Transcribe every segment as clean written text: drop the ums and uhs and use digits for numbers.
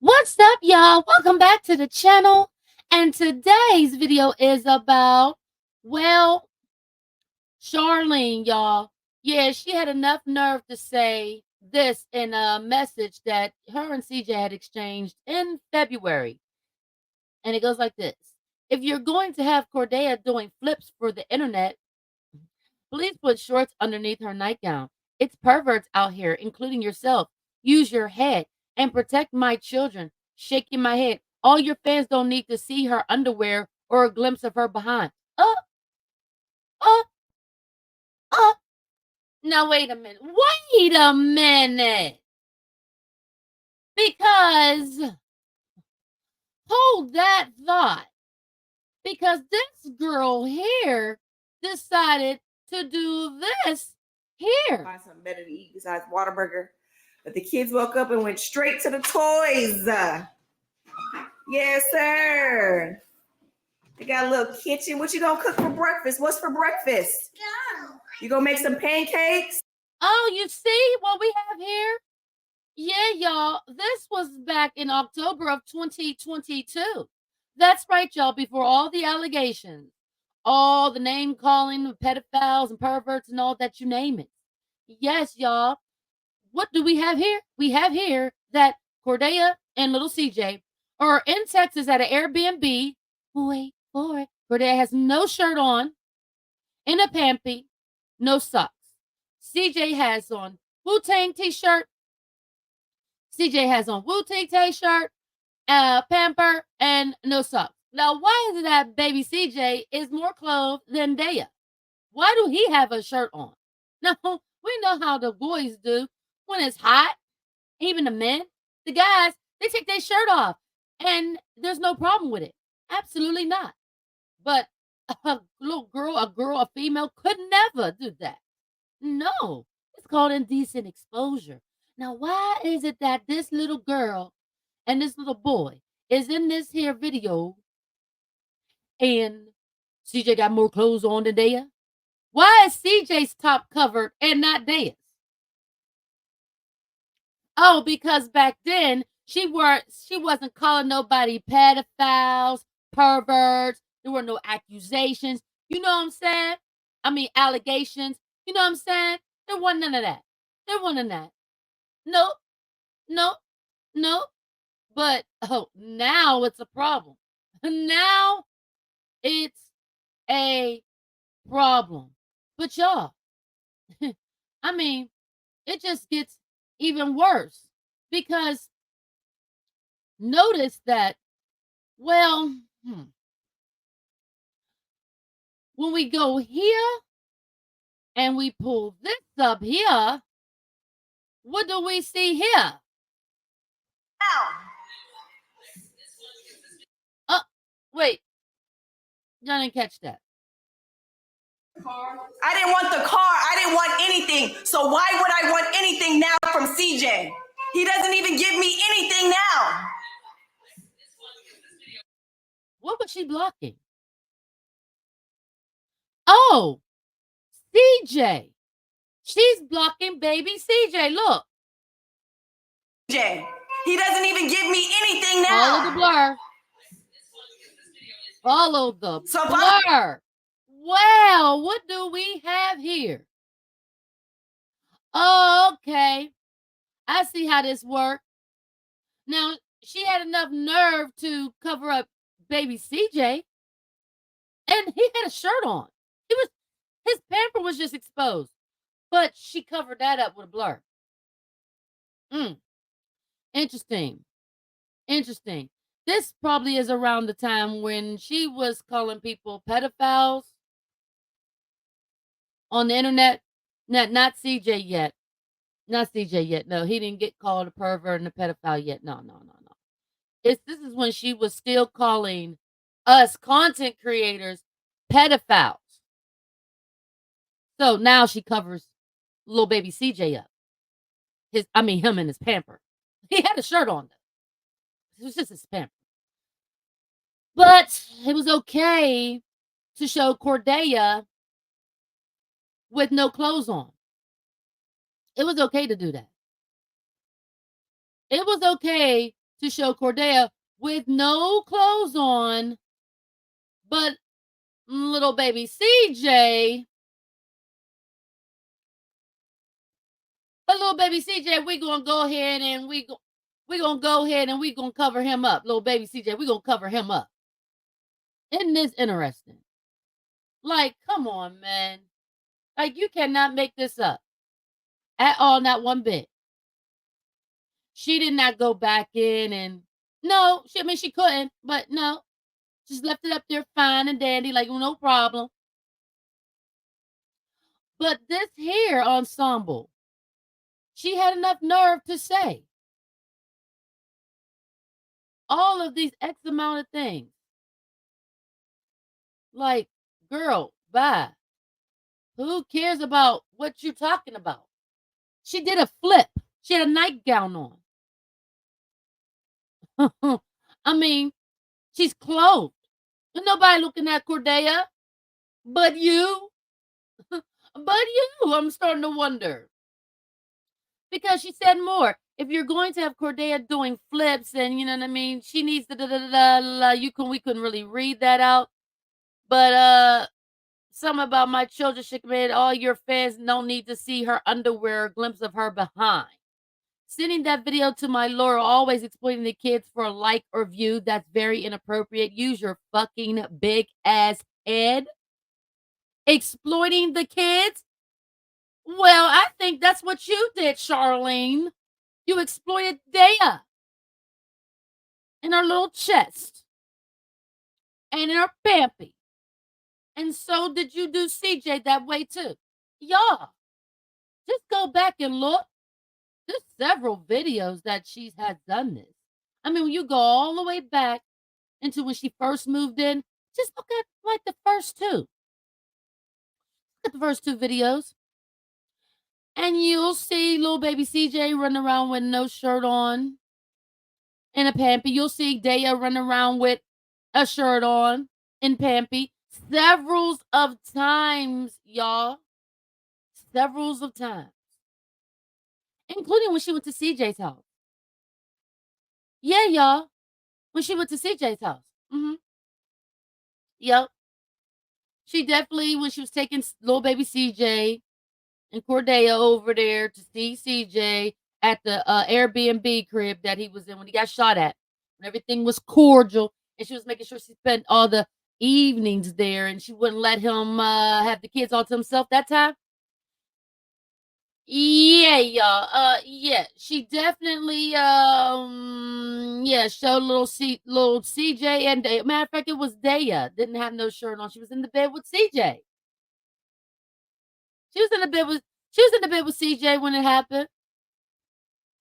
What's up, y'all? Welcome back to the channel. And today's video is about, well, Charlene, y'all. Yeah, she had enough nerve to say this in a message that her and CJ had exchanged in February. And it goes like this. If you're going to have Cordelia doing flips for the internet, please put shorts underneath her nightgown. It's perverts out here, including yourself. Use your head and protect my children. Shaking my head. All your fans don't need to see her underwear or a glimpse of her behind. Uh, uh, uh. Now, wait a minute. Wait a minute. Because, hold that thought. Because this girl here decided to do this here. Find something better to eat besides Whataburger. But the kids woke up and went straight to the toys. Yes, sir. They got a little kitchen. What you gonna cook for breakfast? What's for breakfast? You gonna make some pancakes? Oh, you see what we have here? Yeah, y'all. This was back in October of 2022. That's right, y'all. Before all the allegations, all the name calling, the pedophiles and perverts and all that, you name it. Yes, y'all. What do we have here? We have here that Cordelia and little CJ are in Texas at an Airbnb. Wait for it. Cordelia has no shirt on, in a pampy, no socks. CJ has on Wu-Tang t-shirt. CJ has on Wu-Tang t-shirt, pamper, and no socks. Now, why is it that baby CJ is more clothed than Dea? Why do he have a shirt on? Now, we know how the boys do when it's hot. Even the men, the guys, they take their shirt off, and there's no problem with it. Absolutely not. But a little girl, a female could never do that. No, it's called indecent exposure. Now, why is it that this little girl and this little boy is in this here video and CJ got more clothes on than Dea? Why is CJ's top covered and not Dea's? Oh, because back then she wasn't calling nobody pedophiles, perverts. There were no accusations. You know what I'm saying? I mean allegations. You know what I'm saying? There wasn't none of that. There wasn't none of that. Nope, nope, nope. But now it's a problem. Now it's a problem. But y'all, I mean, it just gets even worse because notice that, well, when we go here and we pull this up here, what do we see here? Wait, y'all didn't catch that. I didn't want the car. I didn't want anything. So why would I want anything now from CJ? He doesn't even give me anything now. What was she blocking? Oh, CJ. She's blocking baby CJ. Look. CJ. He doesn't even give me anything now. Follow the blur. Follow the blur. Well, what do we have here? Okay. I see how this works. Now, she had enough nerve to cover up baby CJ, and he had a shirt on. His pamper was just exposed, but she covered that up with a blur. Interesting. Interesting. This probably is around the time when she was calling people pedophiles on the internet. Not CJ yet. Not CJ yet. No, he didn't get called a pervert and a pedophile yet. No. This is when she was still calling us content creators pedophiles. So now she covers little baby CJ up. Him in his pamper. He had a shirt on though. It was just his pamper. But it was okay to show Cordelia with no clothes on. It was okay to do that. It was okay to show Cordea with no clothes on, but little baby CJ. But little baby CJ, we gonna go ahead and we gonna go ahead and we gonna cover him up. Little baby CJ, we gonna cover him up. Isn't this interesting? Like, come on, man. Like, you cannot make this up at all, not one bit. She did not go back in and no, I mean she couldn't, but no, just left it up there fine and dandy, like no problem. But this here ensemble, she had enough nerve to say all of these X amount of things. Like, girl, bye. Who cares about what you're talking about? She did a flip. She had a nightgown on. I mean, she's clothed. There's nobody looking at Cordea but you. But you. I'm starting to wonder. Because she said more. If you're going to have Cordea doing flips and you know what I mean, she needs the we couldn't really read that out. But something about my children should commit all your fans don't need to see her underwear or glimpse of her behind. Sending that video to my lawyer, always exploiting the kids for a like or view. That's very inappropriate. Use your fucking big ass head. Exploiting the kids? Well, I think that's what you did, Charlene. You exploited Dea in her little chest and in her pampy. And so did you do CJ that way too. Y'all, just go back and look. There's several videos that she has done this. I mean, when you go all the way back into when she first moved in, just look at like the first two. Look at the first two videos. And you'll see little baby CJ running around with no shirt on and a pampy. You'll see Dea running around with a shirt on and pampy. Several of times, y'all. Several of times. Including when she went to CJ's house. Yeah, y'all. When she went to CJ's house. Yep. She definitely, when she was taking little baby CJ and Cordea over there to see CJ at the Airbnb crib that he was in when he got shot at. And everything was cordial. And she was making sure she spent all the evenings there and she wouldn't let him have the kids all to himself that time. Yeah, y'all. Yeah, she definitely yeah, showed little CJ and Dea. Matter of fact, it was Dea. Didn't have no shirt on. She was in the bed with CJ. She was in the bed with CJ when it happened.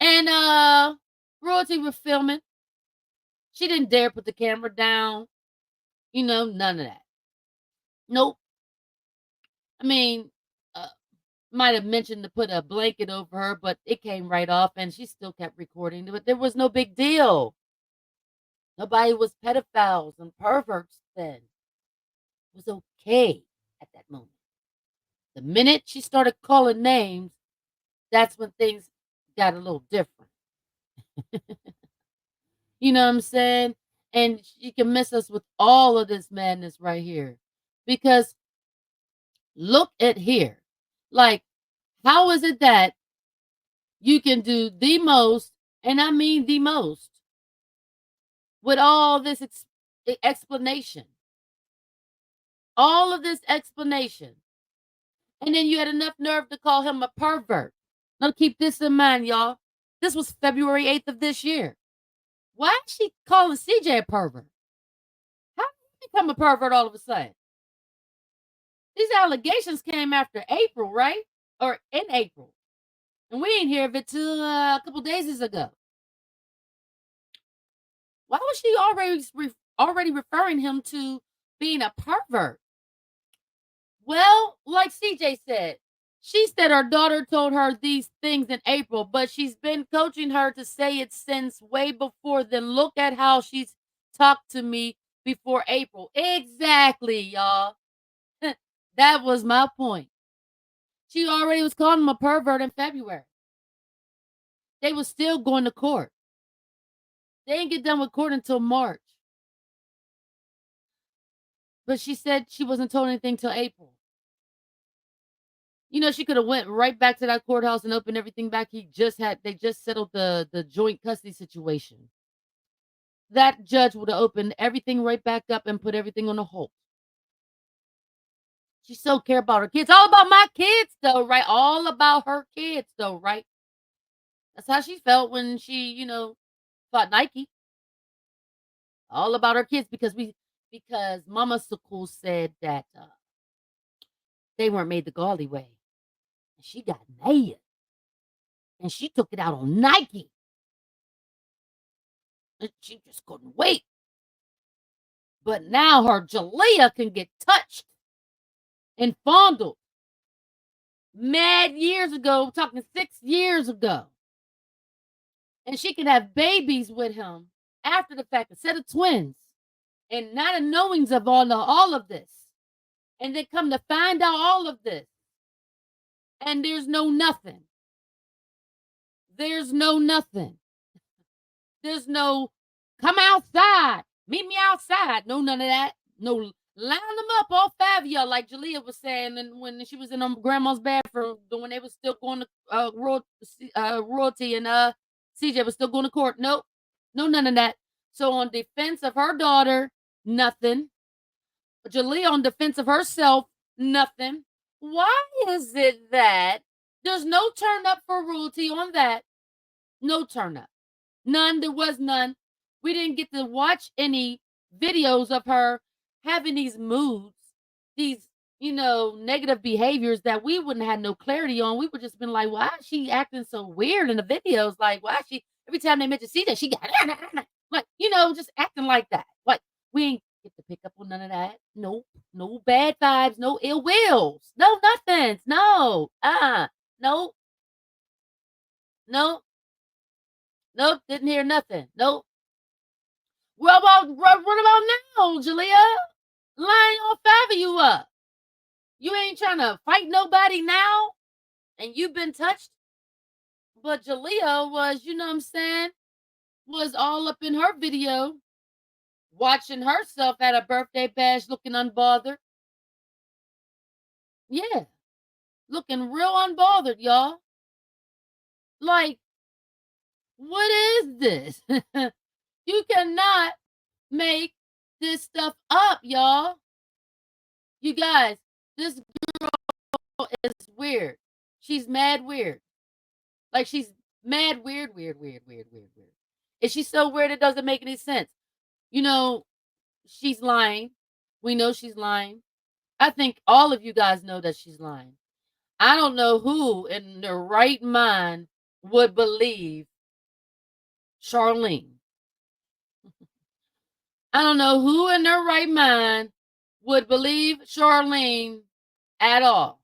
And Royalty was filming. She didn't dare put the camera down. You know, none of that. Nope. I mean, might have mentioned to put a blanket over her, but it came right off and she still kept recording. But there was no big deal. Nobody was pedophiles and perverts then. It was okay at that moment. The minute she started calling names, that's when things got a little different. You know what I'm saying? And she can miss us with all of this madness right here. Because look at here. Like, how is it that you can do the most, and I mean the most, with all this explanation? All of this explanation. And then you had enough nerve to call him a pervert. Now keep this in mind, y'all. This was February 8th of this year. Why is she calling CJ a pervert? How did he become a pervert all of a sudden? These allegations came after April, right? Or in April. And we didn't hear of it till a couple days ago. Why was she already referring him to being a pervert? Well, like CJ said, she said her daughter told her these things in April, but she's been coaching her to say it since way before then. Look at how she's talked to me before April. Exactly, y'all. That was my point. She already was calling him a pervert in February. They was still going to court. They didn't get done with court until March. But she said she wasn't told anything till April. You know, she could have went right back to that courthouse and opened everything back. They just settled the joint custody situation. That judge would have opened everything right back up and put everything on a hold. She so care about her kids. All about my kids though, right? All about her kids though, right? That's how she felt when she, fought Nike. All about her kids because Mama Sukul said that they weren't made the Gauli way. And she got mad. And she took it out on Nike. And she just couldn't wait. But now her Jalea can get touched and fondled. Mad years ago, talking 6 years ago. And she can have babies with him after the fact, a set of twins. And not a knowings of all of this. And then come to find out all of this. And there's no nothing. There's no nothing. There's no come outside. Meet me outside. No, none of that. No, line them up, all 5 of y'all, like Jalea was saying, and when she was in her grandma's bathroom, when they was still going to royalty and CJ was still going to court. Nope. No, none of that. So on defense of her daughter, nothing. Jalea on defense of herself, nothing. Why is it that there's no turn up for royalty on that? No turn up. None. There was none. We didn't get to watch any videos of her having these moods, these, negative behaviors that we wouldn't have no clarity on. We would just been like, why is she acting so weird in the videos? Like, why is she, every time they mention CJ, she got, like, just acting like that. Like, we ain't get to pick up on none of that. Nope. No bad vibes, no ill wills, no nothings. No. Nope. Nope. Nope, didn't hear nothing. Nope. What about now, Jalea? Line all 5 of you up. You ain't trying to fight nobody now, and you've been touched. But Jalea was, you know what I'm saying, was all up in her video, watching herself at a birthday bash looking unbothered. Yeah, looking real unbothered, y'all. Like, what is this? You cannot make this stuff up, y'all. You guys, this girl is weird. She's mad weird. Like, she's mad weird. Is she so weird it doesn't make any sense? She's lying. We know she's lying. I think all of you guys know that she's lying. I don't know who in their right mind would believe Charlene. I don't know who in their right mind would believe Charlene at all.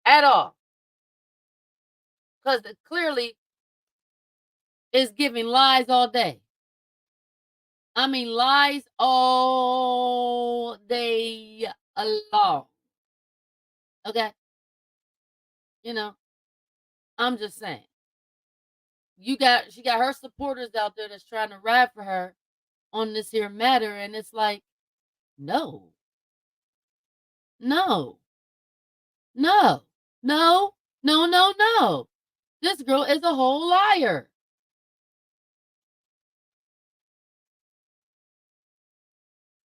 At all. Because it clearly is giving lies all day. I mean, lies all day long. Okay? I'm just saying. She got her supporters out there that's trying to ride for her on this here matter, and it's like, no. No. No. No. No, no, no. This girl is a whole liar.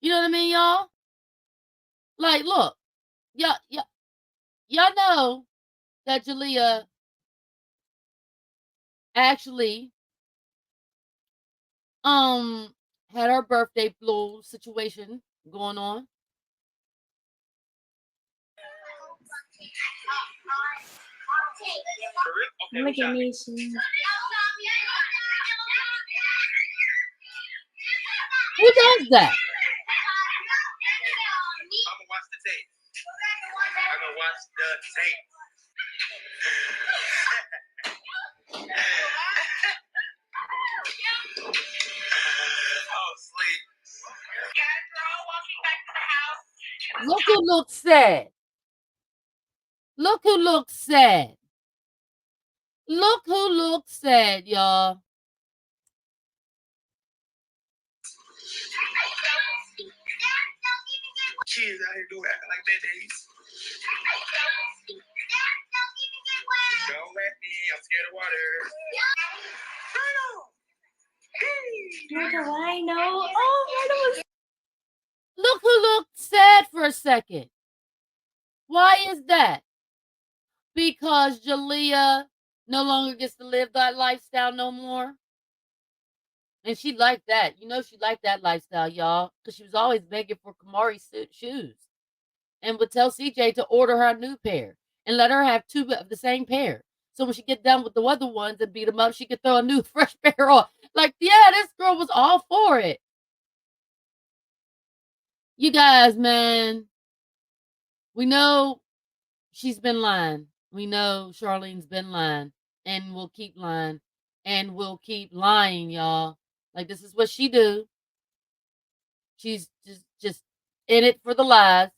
You know what I mean, y'all? Like, look, y'all know that Jalea actually had her birthday little situation going on. Look at me. Who does that? I'm gonna watch the tape. I'm gonna watch the tape. Oh, sleep. Look who looks sad. Look who looks sad. Look who looks sad, y'all. kids out here doing acting like band-aids. Don't let me. I'm scared of water. Rhino. Oh, Rhino was. Look who looked sad for a second. Why is that? Because Jalea no longer gets to live that lifestyle no more. And she liked that. You know she liked that lifestyle, y'all. Because she was always begging for Kamari's shoes. And would tell CJ to order her a new pair. And let her have 2 of the same pair. So when she get done with the other ones and beat them up, she could throw a new fresh pair on. Like, yeah, this girl was all for it. You guys, man. We know she's been lying. We know Charlene's been lying. And will keep lying. And will keep lying, y'all. Like, this is what she do. She's just in it for the lies.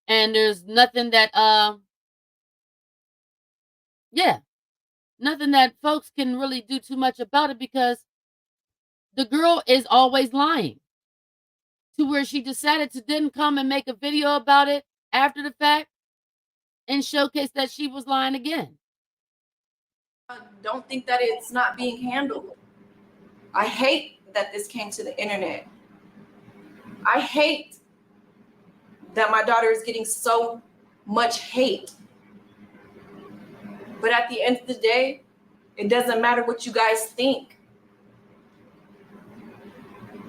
And there's nothing that nothing that folks can really do too much about it, because the girl is always lying. To where she decided to then come and make a video about it after the fact and showcase that she was lying again. I don't think that it's not being handled. I hate that this came to the internet. I hate that my daughter is getting so much hate. But at the end of the day, it doesn't matter what you guys think.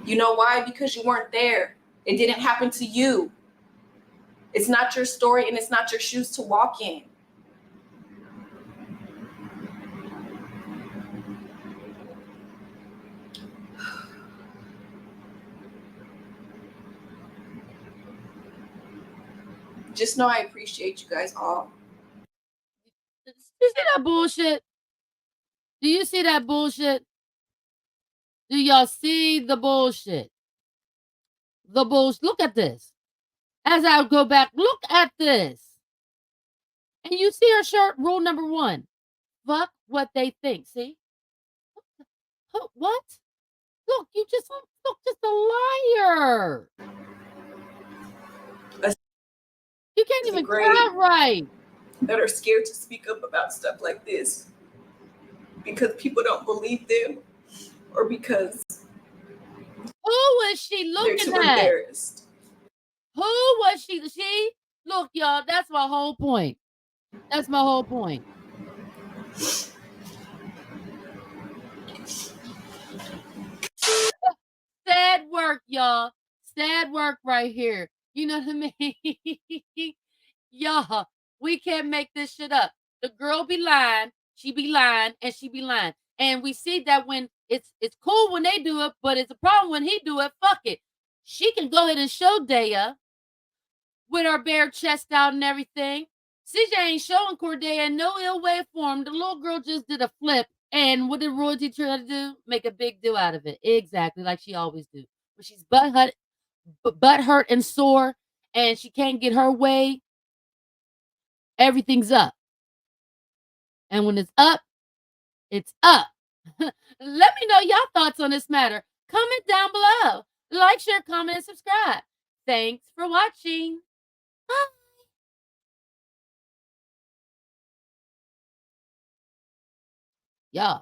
You know why? Because you weren't there. It didn't happen to you. It's not your story and it's not your shoes to walk in. Just know I appreciate you guys all. Do you see that bullshit? Do you see that bullshit? Do y'all see the bullshit? The bullshit. Look at this. As I go back, look at this. And you see her shirt, rule number 1. Fuck what they think. See? What? Look, you just a liar. You can't even cry right. That are scared to speak up about stuff like this because people don't believe them, or because who is she looking they're too at? Embarrassed. Who was she? She? Look, y'all, that's my whole point. That's my whole point. Sad work, y'all. Sad work right here. You know what I mean? Y'all, we can't make this shit up. The girl be lying, she be lying, and she be lying. And we see that when it's cool when they do it, but it's a problem when he do it. Fuck it. She can go ahead and show Daya with her bare chest out and everything. CJ ain't showing Cordelia in no ill way form. The little girl just did a flip. And what did Royalty try to do? Make a big deal out of it. Exactly, like she always do. When she's butt hurt and sore and she can't get her way, everything's up. And when it's up, it's up. Let me know your thoughts on this matter. Comment down below. Like, share, comment, and subscribe. Thanks for watching. Bye. Yeah.